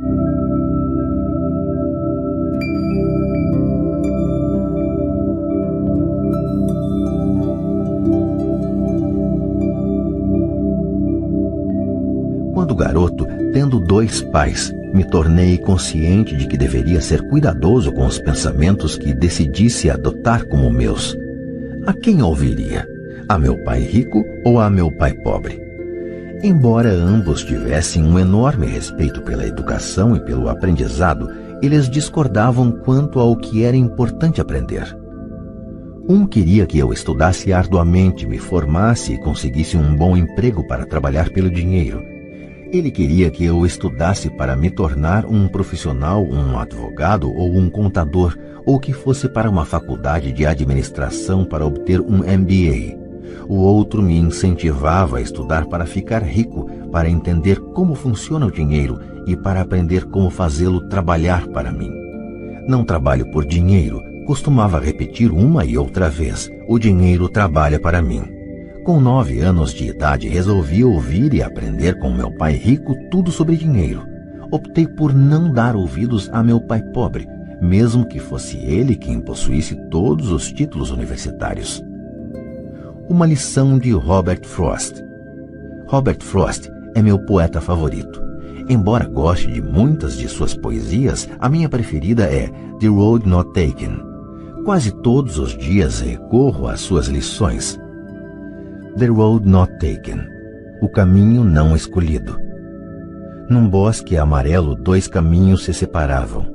Quando garoto, tendo 2 pais, me tornei consciente de que deveria ser cuidadoso com os pensamentos que decidisse adotar como meus. A quem ouviria? A meu pai rico ou a meu pai pobre? Embora ambos tivessem um enorme respeito pela educação e pelo aprendizado, eles discordavam quanto ao que era importante aprender. Um queria que eu estudasse arduamente, me formasse e conseguisse um bom emprego para trabalhar pelo dinheiro. Ele queria que eu estudasse para me tornar um profissional, um advogado ou um contador, ou que fosse para uma faculdade de administração para obter um MBA. O outro me incentivava a estudar para ficar rico, para entender como funciona o dinheiro e para aprender como fazê-lo trabalhar para mim. Não trabalho por dinheiro, costumava repetir uma e outra vez. O dinheiro trabalha para mim. Com 9 anos de idade, resolvi ouvir e aprender com meu pai rico tudo sobre dinheiro. Optei por não dar ouvidos a meu pai pobre, mesmo que fosse ele quem possuísse todos os títulos universitários. Uma lição de Robert Frost. Robert Frost é meu poeta favorito. Embora goste de muitas de suas poesias, a minha preferida é The Road Not Taken. Quase todos os dias recorro às suas lições. The Road Not Taken. O caminho não escolhido. Num bosque amarelo, 2 caminhos se separavam,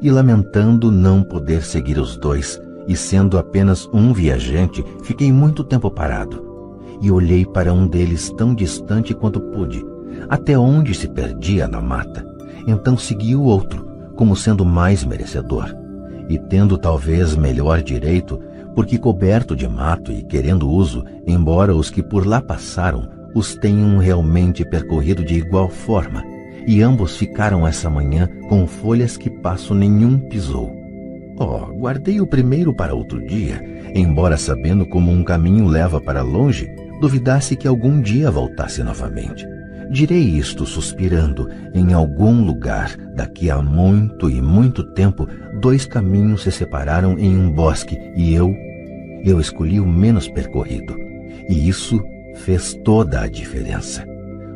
e lamentando não poder seguir os 2, e sendo apenas um viajante, fiquei muito tempo parado, e olhei para um deles tão distante quanto pude, até onde se perdia na mata. Então segui o outro, como sendo mais merecedor, e tendo talvez melhor direito, porque coberto de mato e querendo uso, embora os que por lá passaram os tenham realmente percorrido de igual forma, e ambos ficaram essa manhã com folhas que passo nenhum pisou. Guardei o primeiro para outro dia, embora sabendo como um caminho leva para longe, duvidasse que algum dia voltasse novamente. Direi isto suspirando, em algum lugar, daqui a muito e muito tempo, 2 caminhos se separaram em um bosque e eu escolhi o menos percorrido. E isso fez toda a diferença.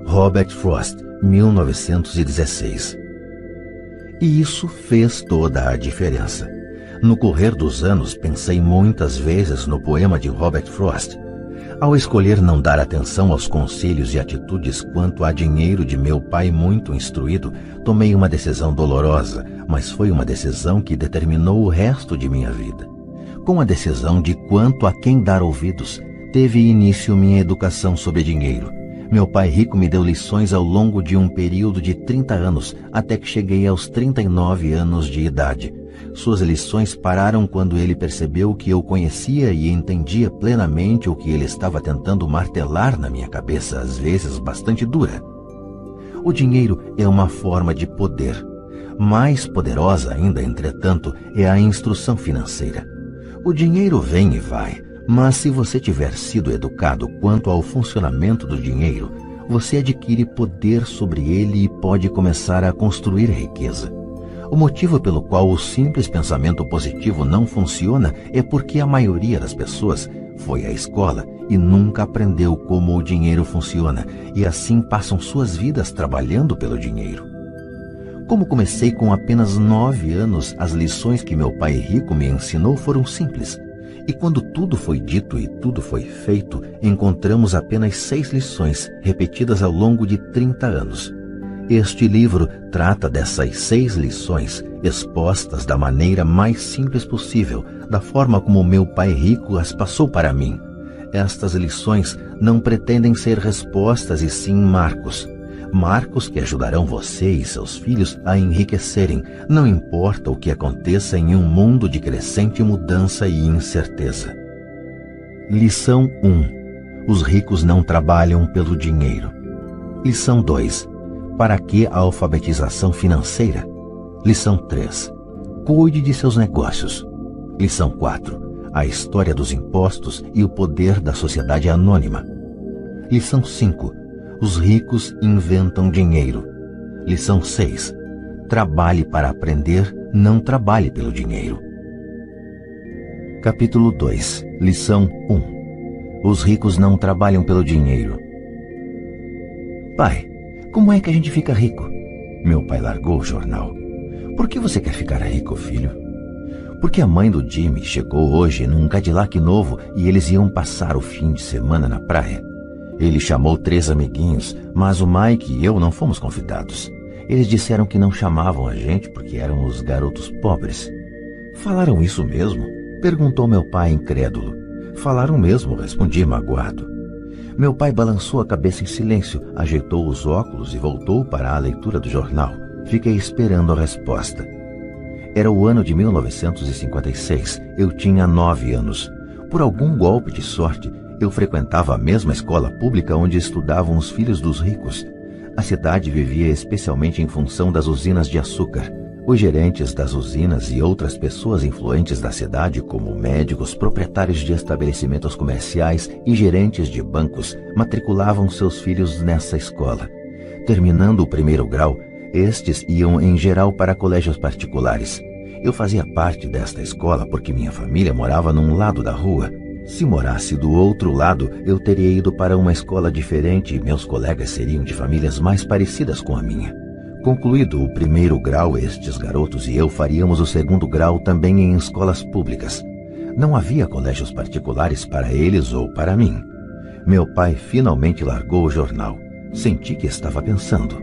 Robert Frost, 1916. E isso fez toda a diferença. No correr dos anos, pensei muitas vezes no poema de Robert Frost. Ao escolher não dar atenção aos conselhos e atitudes quanto a dinheiro de meu pai muito instruído, tomei uma decisão dolorosa, mas foi uma decisão que determinou o resto de minha vida. Com a decisão de quanto a quem dar ouvidos, teve início minha educação sobre dinheiro. Meu pai rico me deu lições ao longo de um período de 30 anos, até que cheguei aos 39 anos de idade. Suas lições pararam quando ele percebeu que eu conhecia e entendia plenamente o que ele estava tentando martelar na minha cabeça, às vezes bastante dura. O dinheiro é uma forma de poder. Mais poderosa ainda, entretanto, é a instrução financeira. O dinheiro vem e vai, mas se você tiver sido educado quanto ao funcionamento do dinheiro, você adquire poder sobre ele e pode começar a construir riqueza. O motivo pelo qual o simples pensamento positivo não funciona é porque a maioria das pessoas foi à escola e nunca aprendeu como o dinheiro funciona, e assim passam suas vidas trabalhando pelo dinheiro. Como comecei com apenas 9 anos, as lições que meu pai rico me ensinou foram simples. E quando tudo foi dito e tudo foi feito, encontramos apenas 6 lições, repetidas ao longo de 30 anos. Este livro trata dessas 6 lições, expostas da maneira mais simples possível, da forma como meu pai rico as passou para mim. Estas lições não pretendem ser respostas e sim marcos. Marcos que ajudarão você e seus filhos a enriquecerem, não importa o que aconteça em um mundo de crescente mudança e incerteza. Lição 1. Os ricos não trabalham pelo dinheiro. Lição 2. Para que a alfabetização financeira? Lição 3. Cuide de seus negócios. Lição 4. A história dos impostos e o poder da sociedade anônima. Lição 5. Os ricos inventam dinheiro. Lição 6. Trabalhe para aprender, não trabalhe pelo dinheiro. Capítulo 2. Lição 1. Os ricos não trabalham pelo dinheiro. Pai, como é que a gente fica rico? Meu pai largou o jornal. Por que você quer ficar rico, filho? Porque a mãe do Jimmy chegou hoje num Cadillac novo e eles iam passar o fim de semana na praia. Ele chamou 3 amiguinhos, mas o Mike e eu não fomos convidados. Eles disseram que não chamavam a gente porque éramos garotos pobres. Falaram isso mesmo? Perguntou meu pai incrédulo. Falaram mesmo, respondi magoado. Meu pai balançou a cabeça em silêncio, ajeitou os óculos e voltou para a leitura do jornal. Fiquei esperando a resposta. Era o ano de 1956. Eu tinha 9 anos. Por algum golpe de sorte, eu frequentava a mesma escola pública onde estudavam os filhos dos ricos. A cidade vivia especialmente em função das usinas de açúcar. Os gerentes das usinas e outras pessoas influentes da cidade, como médicos, proprietários de estabelecimentos comerciais e gerentes de bancos, matriculavam seus filhos nessa escola. Terminando o 1º grau, estes iam em geral para colégios particulares. Eu fazia parte desta escola porque minha família morava num lado da rua. Se morasse do outro lado, eu teria ido para uma escola diferente e meus colegas seriam de famílias mais parecidas com a minha. Concluído o 1º grau, estes garotos e eu faríamos o 2º grau também em escolas públicas. Não havia colégios particulares para eles ou para mim. Meu pai finalmente largou o jornal. Senti que estava pensando.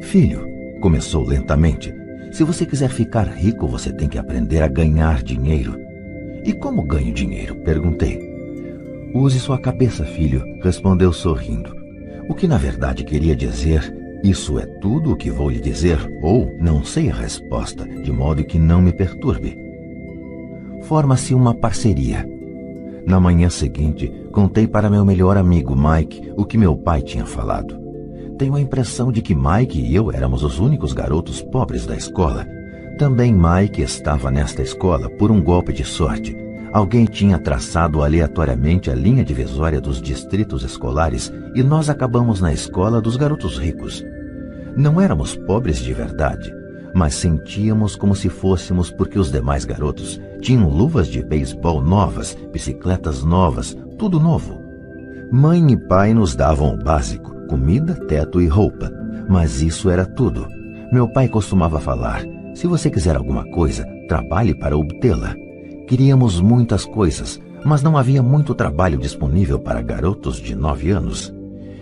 Filho, começou lentamente, se você quiser ficar rico, você tem que aprender a ganhar dinheiro. E como ganho dinheiro? Perguntei. Use sua cabeça, filho, respondeu sorrindo. O que na verdade queria dizer... Isso é tudo o que vou lhe dizer, ou não sei a resposta, de modo que não me perturbe. Forma-se uma parceria. Na manhã seguinte, contei para meu melhor amigo Mike o que meu pai tinha falado. Tenho a impressão de que Mike e eu éramos os únicos garotos pobres da escola. Também Mike estava nesta escola por um golpe de sorte. Alguém tinha traçado aleatoriamente a linha divisória dos distritos escolares e nós acabamos na escola dos garotos ricos. Não éramos pobres de verdade, mas sentíamos como se fôssemos porque os demais garotos tinham luvas de beisebol novas, bicicletas novas, tudo novo. Mãe e pai nos davam o básico, comida, teto e roupa, mas isso era tudo. Meu pai costumava falar, se você quiser alguma coisa, trabalhe para obtê-la. Queríamos muitas coisas, mas não havia muito trabalho disponível para garotos de 9 anos.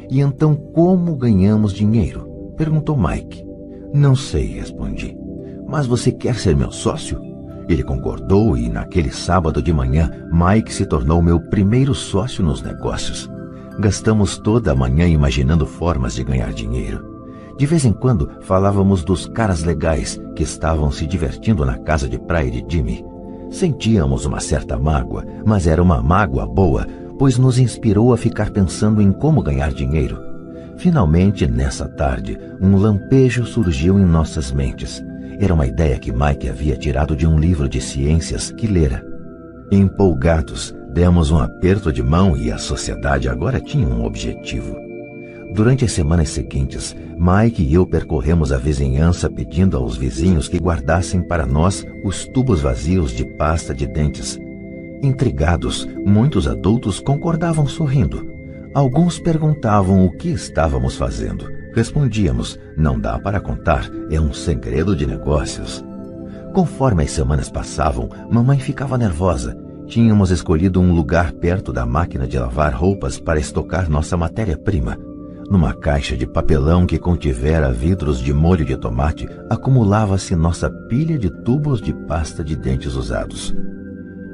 E então como ganhamos dinheiro? Perguntou Mike. Não sei, respondi. Mas você quer ser meu sócio? Ele concordou e naquele sábado de manhã, Mike se tornou meu primeiro sócio nos negócios. Gastamos toda a manhã imaginando formas de ganhar dinheiro. De vez em quando falávamos dos caras legais que estavam se divertindo na casa de praia de Jimmy. Sentíamos uma certa mágoa, mas era uma mágoa boa, pois nos inspirou a ficar pensando em como ganhar dinheiro. Finalmente, nessa tarde, um lampejo surgiu em nossas mentes. Era uma ideia que Mike havia tirado de um livro de ciências que lera. Empolgados, demos um aperto de mão e a sociedade agora tinha um objetivo. Durante as semanas seguintes, Mike e eu percorremos a vizinhança pedindo aos vizinhos que guardassem para nós os tubos vazios de pasta de dentes. Intrigados, muitos adultos concordavam sorrindo. Alguns perguntavam o que estávamos fazendo. Respondíamos, não dá para contar, é um segredo de negócios. Conforme as semanas passavam, mamãe ficava nervosa. Tínhamos escolhido um lugar perto da máquina de lavar roupas para estocar nossa matéria-prima. Numa caixa de papelão que contivera vidros de molho de tomate, acumulava-se nossa pilha de tubos de pasta de dentes usados.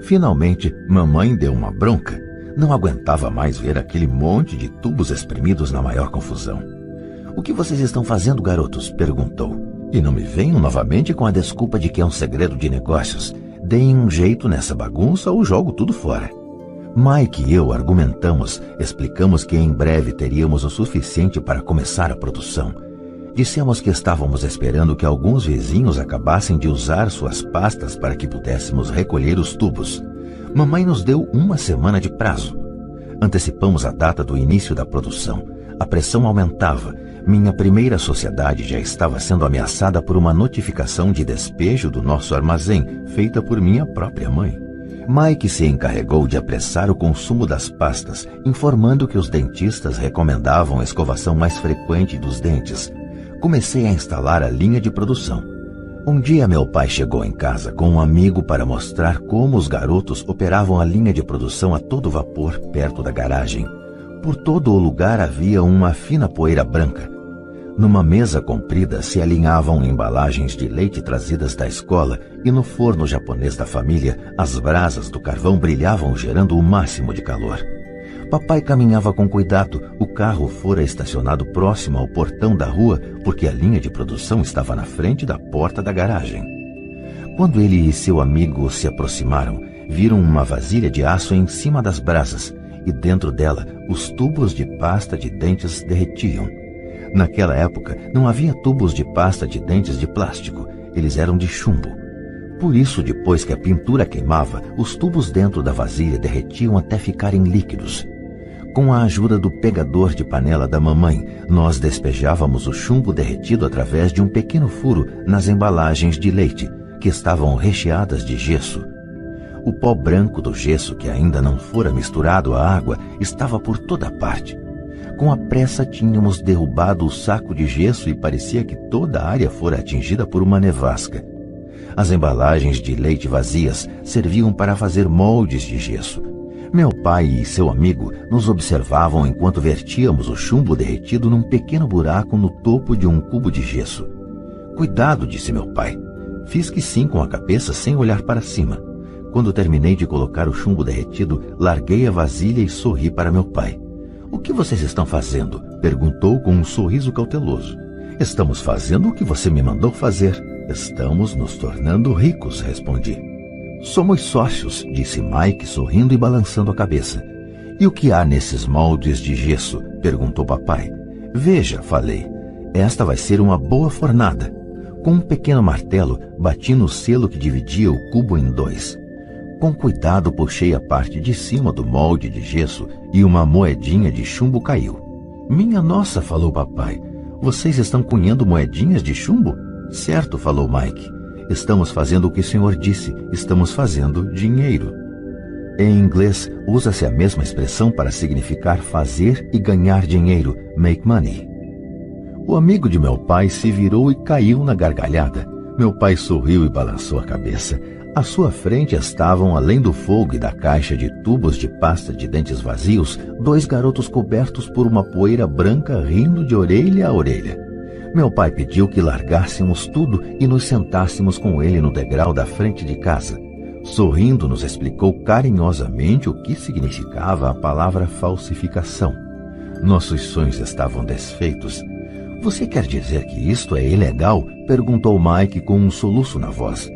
Finalmente, mamãe deu uma bronca. Não aguentava mais ver aquele monte de tubos espremidos na maior confusão. O que vocês estão fazendo, garotos? Perguntou. E não me venham novamente com a desculpa de que é um segredo de negócios. Deem um jeito nessa bagunça ou jogo tudo fora. Mike e eu argumentamos, explicamos que em breve teríamos o suficiente para começar a produção. Dissemos que estávamos esperando que alguns vizinhos acabassem de usar suas pastas para que pudéssemos recolher os tubos. Mamãe nos deu 1 semana de prazo. Antecipamos a data do início da produção. A pressão aumentava. Minha primeira sociedade já estava sendo ameaçada por uma notificação de despejo do nosso armazém, feita por minha própria mãe. Mike se encarregou de apressar o consumo das pastas, informando que os dentistas recomendavam a escovação mais frequente dos dentes. Comecei a instalar a linha de produção. Um dia meu pai chegou em casa com um amigo para mostrar como os garotos operavam a linha de produção a todo vapor perto da garagem. Por todo o lugar havia uma fina poeira branca. Numa mesa comprida se alinhavam embalagens de leite trazidas da escola e no forno japonês da família as brasas do carvão brilhavam gerando o máximo de calor. Papai caminhava com cuidado. O carro fora estacionado próximo ao portão da rua porque a linha de produção estava na frente da porta da garagem. Quando ele e seu amigo se aproximaram, viram uma vasilha de aço em cima das brasas e dentro dela os tubos de pasta de dentes derretiam. Naquela época não havia tubos de pasta de dentes de plástico, eles eram de chumbo. Por isso, depois que a pintura queimava, os tubos dentro da vasilha derretiam até ficarem líquidos. Com a ajuda do pegador de panela da mamãe, nós despejávamos o chumbo derretido através de um pequeno furo nas embalagens de leite, que estavam recheadas de gesso. O pó branco do gesso, que ainda não fora misturado à água, estava por toda parte. Com a pressa tínhamos derrubado o saco de gesso e parecia que toda a área fora atingida por uma nevasca. As embalagens de leite vazias serviam para fazer moldes de gesso. Meu pai e seu amigo nos observavam enquanto vertíamos o chumbo derretido num pequeno buraco no topo de um cubo de gesso. "Cuidado", disse meu pai. Fiz que sim com a cabeça sem olhar para cima. Quando terminei de colocar o chumbo derretido, larguei a vasilha e sorri para meu pai. "O que vocês estão fazendo?", perguntou com um sorriso cauteloso. "Estamos fazendo o que você me mandou fazer. Estamos nos tornando ricos", respondi. "Somos sócios", disse Mike, sorrindo e balançando a cabeça. "E o que há nesses moldes de gesso?", perguntou papai. "Veja", falei, "esta vai ser uma boa fornada." Com um pequeno martelo, bati no selo que dividia o cubo em dois. Com cuidado, puxei a parte de cima do molde de gesso e uma moedinha de chumbo caiu. "Minha nossa", falou papai, "vocês estão cunhando moedinhas de chumbo?" "Certo", falou Mike. "Estamos fazendo o que o senhor disse, estamos fazendo dinheiro." Em inglês, usa-se a mesma expressão para significar fazer e ganhar dinheiro, make money. O amigo de meu pai se virou e caiu na gargalhada. Meu pai sorriu e balançou a cabeça. À sua frente estavam, além do fogo e da caixa de tubos de pasta de dentes vazios, dois garotos cobertos por uma poeira branca rindo de orelha a orelha. Meu pai pediu que largássemos tudo e nos sentássemos com ele no degrau da frente de casa. Sorrindo, nos explicou carinhosamente o que significava a palavra falsificação. Nossos sonhos estavam desfeitos. "Você quer dizer que isto é ilegal?", perguntou Mike com um soluço na voz.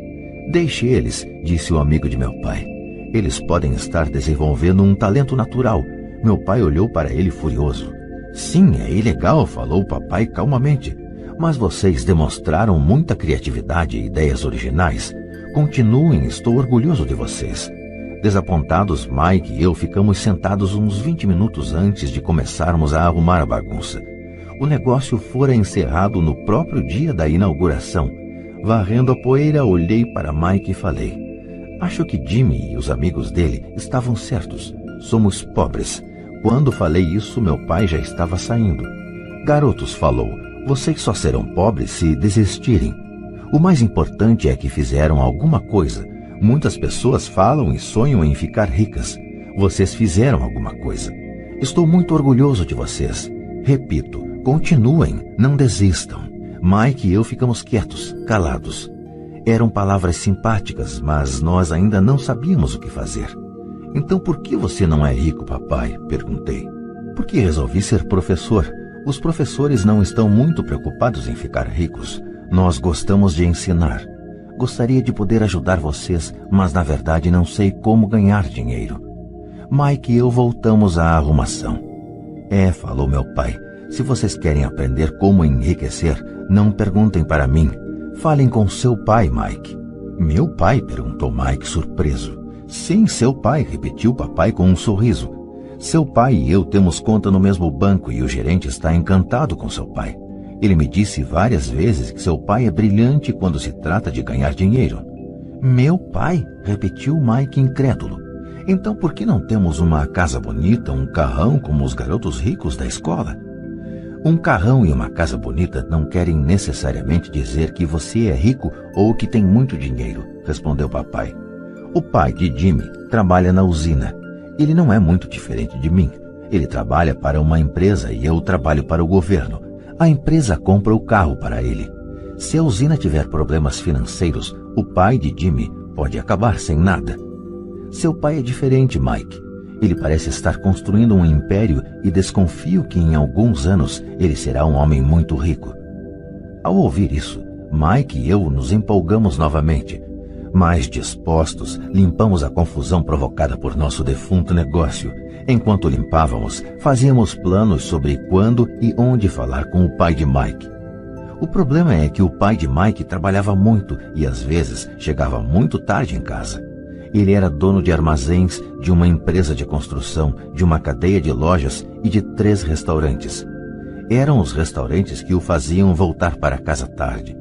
"Deixe eles", disse o amigo de meu pai. "Eles podem estar desenvolvendo um talento natural." Meu pai olhou para ele furioso. "Sim, é ilegal", falou o papai calmamente. "Mas vocês demonstraram muita criatividade e ideias originais. Continuem, estou orgulhoso de vocês." Desapontados, Mike e eu ficamos sentados uns 20 minutos antes de começarmos a arrumar a bagunça. O negócio fora encerrado no próprio dia da inauguração. Varrendo a poeira, olhei para Mike e falei: "Acho que Jimmy e os amigos dele estavam certos. Somos pobres." Quando falei isso, meu pai já estava saindo. "Garotos", falou, "vocês só serão pobres se desistirem. O mais importante é que fizeram alguma coisa. Muitas pessoas falam e sonham em ficar ricas. Vocês fizeram alguma coisa. Estou muito orgulhoso de vocês. Repito, continuem, não desistam." Mike e eu ficamos quietos, calados. Eram palavras simpáticas, mas nós ainda não sabíamos o que fazer. "Então por que você não é rico, papai?", perguntei. "Porque resolvi ser professor. Os professores não estão muito preocupados em ficar ricos. Nós gostamos de ensinar. Gostaria de poder ajudar vocês, mas na verdade não sei como ganhar dinheiro." Mike e eu voltamos à arrumação. "É", falou meu pai, "se vocês querem aprender como enriquecer, não perguntem para mim. Falem com seu pai, Mike." "Meu pai?", perguntou Mike surpreso. "Sim, seu pai", repetiu papai com um sorriso. Seu pai e eu temos conta no mesmo banco e o gerente está encantado com seu pai. Ele me disse várias vezes que seu pai é brilhante quando se trata de ganhar dinheiro. Meu pai? Repetiu Mike incrédulo. Então por que não temos uma casa bonita, um carrão como os garotos ricos da escola? Um carrão e uma casa bonita não querem necessariamente dizer que você é rico ou que tem muito dinheiro, respondeu papai. O pai de Jimmy trabalha na usina. Ele não é muito diferente de mim. Ele trabalha para uma empresa e eu trabalho para o governo. A empresa compra o carro para ele. Se a usina tiver problemas financeiros, o pai de Jimmy pode acabar sem nada. Seu pai é diferente, Mike. Ele parece estar construindo um império e desconfio que em alguns anos ele será um homem muito rico. Ao ouvir isso, Mike e eu nos empolgamos novamente. Mais dispostos, limpamos a confusão provocada por nosso defunto negócio. Enquanto limpávamos, fazíamos planos sobre quando e onde falar com o pai de Mike. O problema é que o pai de Mike trabalhava muito e às vezes chegava muito tarde em casa. Ele era dono de armazéns, de uma empresa de construção, de uma cadeia de lojas e de 3 restaurantes. Eram os restaurantes que o faziam voltar para casa tarde.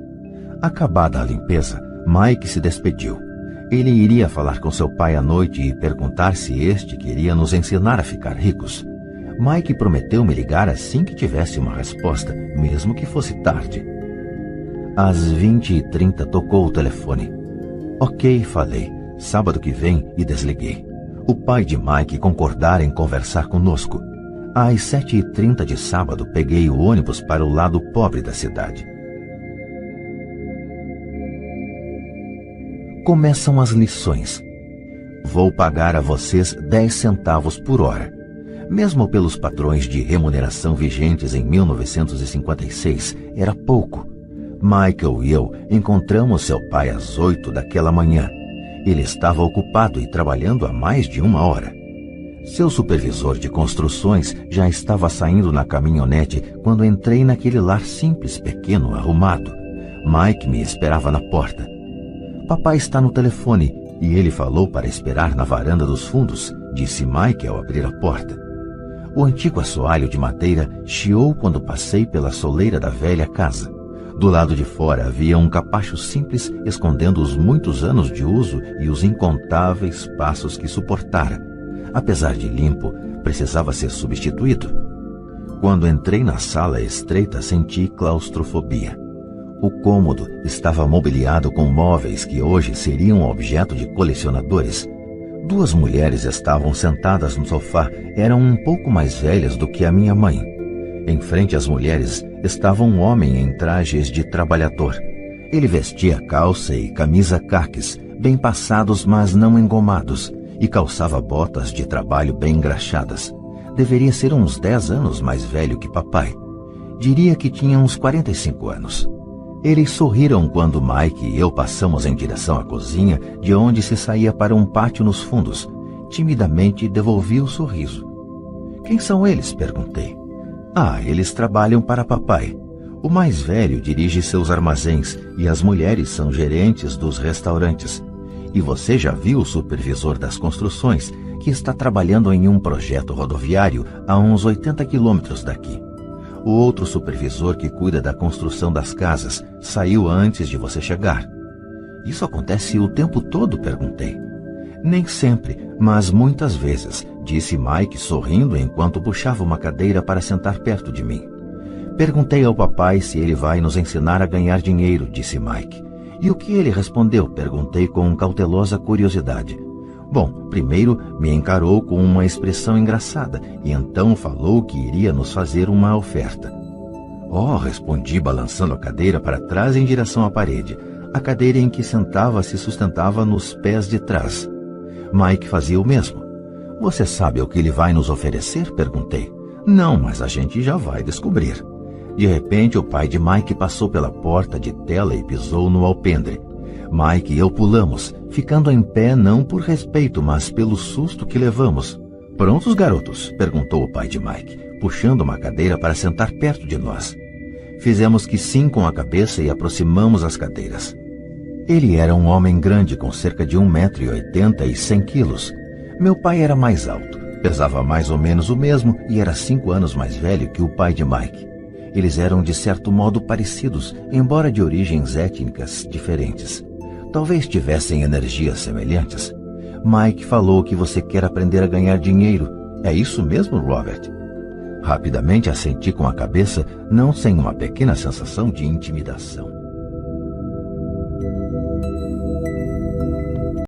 Acabada a limpeza, Mike se despediu. Ele iria falar com seu pai à noite e perguntar se este queria nos ensinar a ficar ricos. Mike prometeu me ligar assim que tivesse uma resposta, mesmo que fosse tarde. Às 20h30 tocou o telefone. Ok, falei. Sábado que vem, e desliguei. O pai de Mike concordara em conversar conosco. Às 7h30 de sábado, peguei o ônibus para o lado pobre da cidade. Começam as lições. Vou pagar a vocês 10 centavos por hora. Mesmo pelos padrões de remuneração vigentes em 1956, era pouco. Michael e eu encontramos seu pai às 8 daquela manhã. Ele estava ocupado e trabalhando há mais de 1 hora. Seu supervisor de construções já estava saindo na caminhonete quando entrei naquele lar simples, pequeno, arrumado. Mike me esperava na porta. Papai está no telefone e ele falou para esperar na varanda dos fundos, disse Mike ao abrir a porta. O antigo assoalho de madeira chiou quando passei pela soleira da velha casa. Do lado de fora havia um capacho simples escondendo os muitos anos de uso e os incontáveis passos que suportara. Apesar de limpo, precisava ser substituído. Quando entrei na sala estreita, senti claustrofobia. O cômodo estava mobiliado com móveis que hoje seriam objeto de colecionadores. 2 mulheres estavam sentadas no sofá, eram um pouco mais velhas do que a minha mãe. Em frente às mulheres estava um homem em trajes de trabalhador. Ele vestia calça e camisa caques, bem passados mas não engomados, e calçava botas de trabalho bem engraxadas. Deveria ser uns 10 anos mais velho que papai. Diria que tinha uns 45 anos. Eles sorriram quando Mike e eu passamos em direção à cozinha, de onde se saía para um pátio nos fundos. Timidamente devolvi o sorriso. Quem são eles? Perguntei. Eles trabalham para papai. O mais velho dirige seus armazéns e as mulheres são gerentes dos restaurantes. E você já viu o supervisor das construções, que está trabalhando em um projeto rodoviário a uns 80 quilômetros daqui. O outro supervisor que cuida da construção das casas saiu antes de você chegar. Isso acontece o tempo todo? Perguntei. Nem sempre, mas muitas vezes, disse Mike sorrindo enquanto puxava uma cadeira para sentar perto de mim. Perguntei ao papai se ele vai nos ensinar a ganhar dinheiro, disse Mike. E o que ele respondeu? Perguntei com cautelosa curiosidade. Bom, primeiro me encarou com uma expressão engraçada e então falou que iria nos fazer uma oferta. Respondi balançando a cadeira para trás em direção à parede. A cadeira em que sentava se sustentava nos pés de trás. Mike fazia o mesmo. Você sabe o que ele vai nos oferecer? Perguntei. Não, mas a gente já vai descobrir. De repente, o pai de Mike passou pela porta de tela e pisou no alpendre. Mike e eu pulamos, ficando em pé não por respeito, mas pelo susto que levamos. Prontos, garotos? Perguntou o pai de Mike, puxando uma cadeira para sentar perto de nós. Fizemos que sim com a cabeça e aproximamos as cadeiras. Ele era um homem grande com cerca de 1,80 m e 100 quilos. Meu pai era mais alto, Pesava mais ou menos o mesmo e era 5 anos mais velho que o pai de Mike. Eles eram de certo modo parecidos, embora de origens étnicas diferentes. Talvez tivessem energias semelhantes. Mike falou que você quer aprender a ganhar dinheiro. É isso mesmo, Robert? Rapidamente assenti com a cabeça, não sem uma pequena sensação de intimidação.